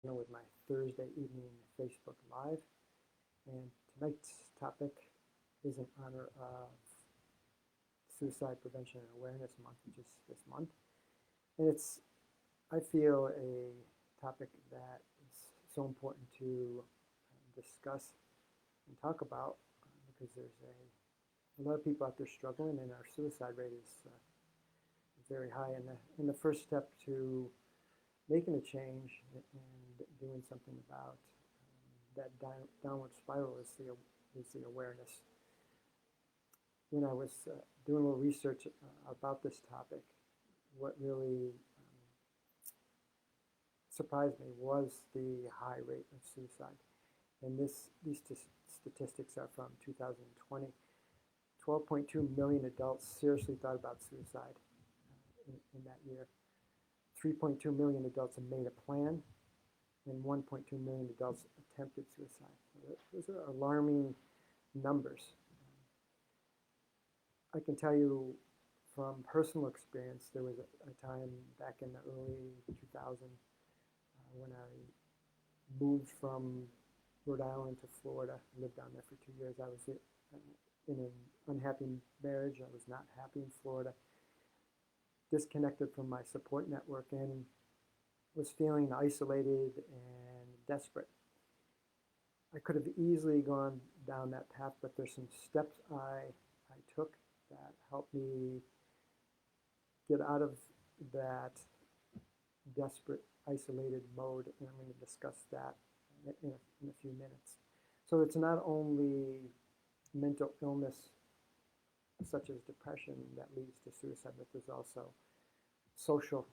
with my Thursday evening Facebook Live. And tonight's topic is in honor of Suicide Prevention and Awareness Month, which is this month. And it's, I feel, a topic that is so important to discuss and talk about because there's a lot of people out there struggling, and our suicide rate is very high. And the first step to making a change and doing something about that downward spiral is the awareness. When I was doing a little research about this topic, what really surprised me was the high rate of suicide. And these statistics are from 2020. 12.2 million adults seriously thought about suicide in that year. 3.2 million adults have made a plan, and 1.2 million adults attempted suicide. So those are alarming numbers. I can tell you from personal experience, there was a time back in the early 2000s when I moved from Rhode Island to Florida. I lived down there for 2 years. I was in an unhappy marriage. I was not happy in Florida, disconnected from my support network, and was feeling isolated and desperate. I could have easily gone down that path, but there's some steps I took that helped me get out of that desperate, isolated mode, and I'm going to discuss that in a few minutes. So it's not only mental illness such as depression that leads to suicide, but there's also social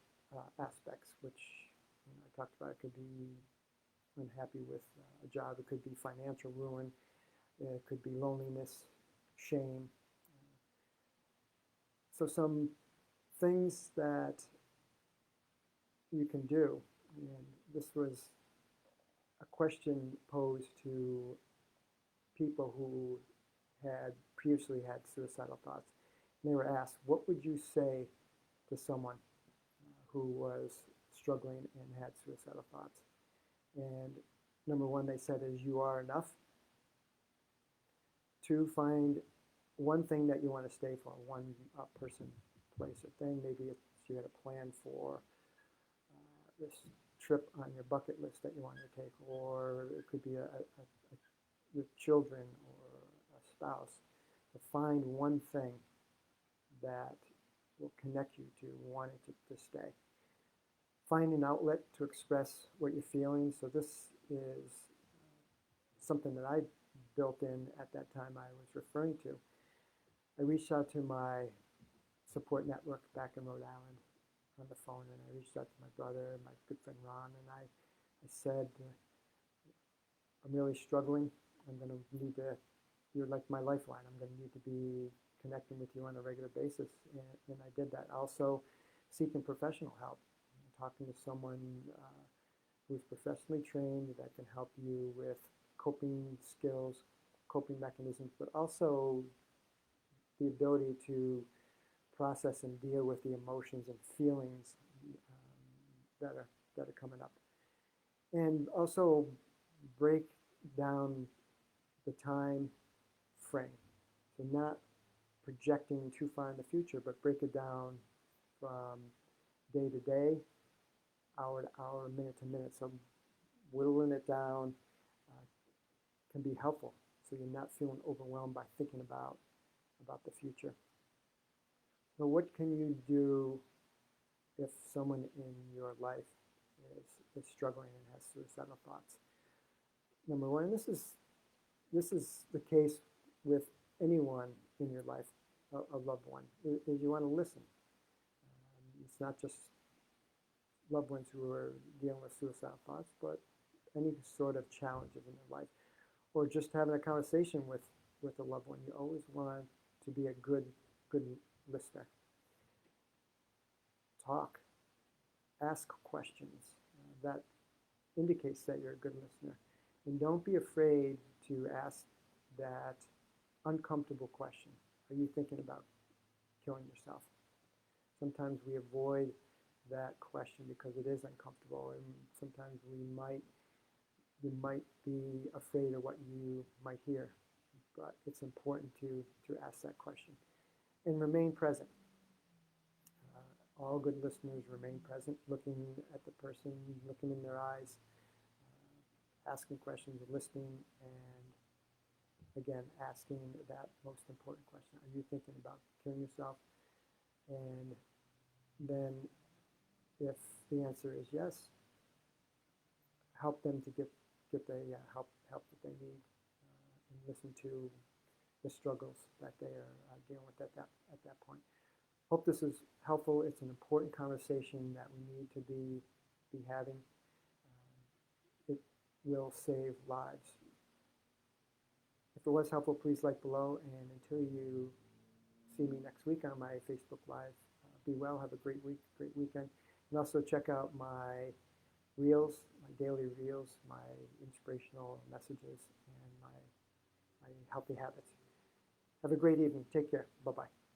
aspects, which I talked about. It could be unhappy with a job, it could be financial ruin, it could be loneliness, shame. So some things that you can do, and this was a question posed to people who had previously had suicidal thoughts. And they were asked, what would you say to someone who was struggling and had suicidal thoughts? And number one, they said is, you are enough. Two, find one thing that you want to stay for, one person, place, or thing. Maybe it's you had a plan for this trip on your bucket list that you want to take, or it could be your children or a spouse. To find one thing that will connect you to wanting to stay. Find an outlet to express what you're feeling. So this is something that I built in at that time I was referring to. I reached out to my support network back in Rhode Island on the phone, and I reached out to my brother, my good friend Ron, and I said, I'm really struggling. I'm going to need to, you're like my lifeline. I'm going to need to be connecting with you on a regular basis. And I did that. Also, seeking professional help, talking to someone who's professionally trained that can help you with coping skills, coping mechanisms, but also the ability to process and deal with the emotions and feelings that are coming up. And also break down the time frame. So not projecting too far in the future, but break it down from day to day, hour to hour, minute to minute. So whittling it down can be helpful, so you're not feeling overwhelmed by thinking about the future. So what can you do if someone in your life is struggling and has suicidal thoughts? Number one, and this is the case with anyone in your life, a loved one, is you want to listen. It's not just loved ones who are dealing with suicidal thoughts, but any sort of challenges in their life, or just having a conversation with a loved one. You always want to be a good listener. Talk, ask questions. That indicates that you're a good listener. And don't be afraid to ask that uncomfortable question. Are you thinking about killing yourself? Sometimes we avoid that question because it is uncomfortable, and sometimes you might be afraid of what you might hear, but it's important to ask that question and remain present. All good listeners remain present, looking at the person, looking in their eyes, asking questions, listening, and again, asking that most important question. Are you thinking about killing yourself? And then if the answer is yes, help them to get the help that they need, and listen to the struggles that they are dealing with at that point. Hope this is helpful. It's an important conversation that we need to be having. It will save lives. If it was helpful, please like below, and until you see me next week on my Facebook Live, be well, have a great week, great weekend, and also check out my reels, my daily reels, my inspirational messages, and my healthy habits. Have a great evening. Take care. Bye-bye.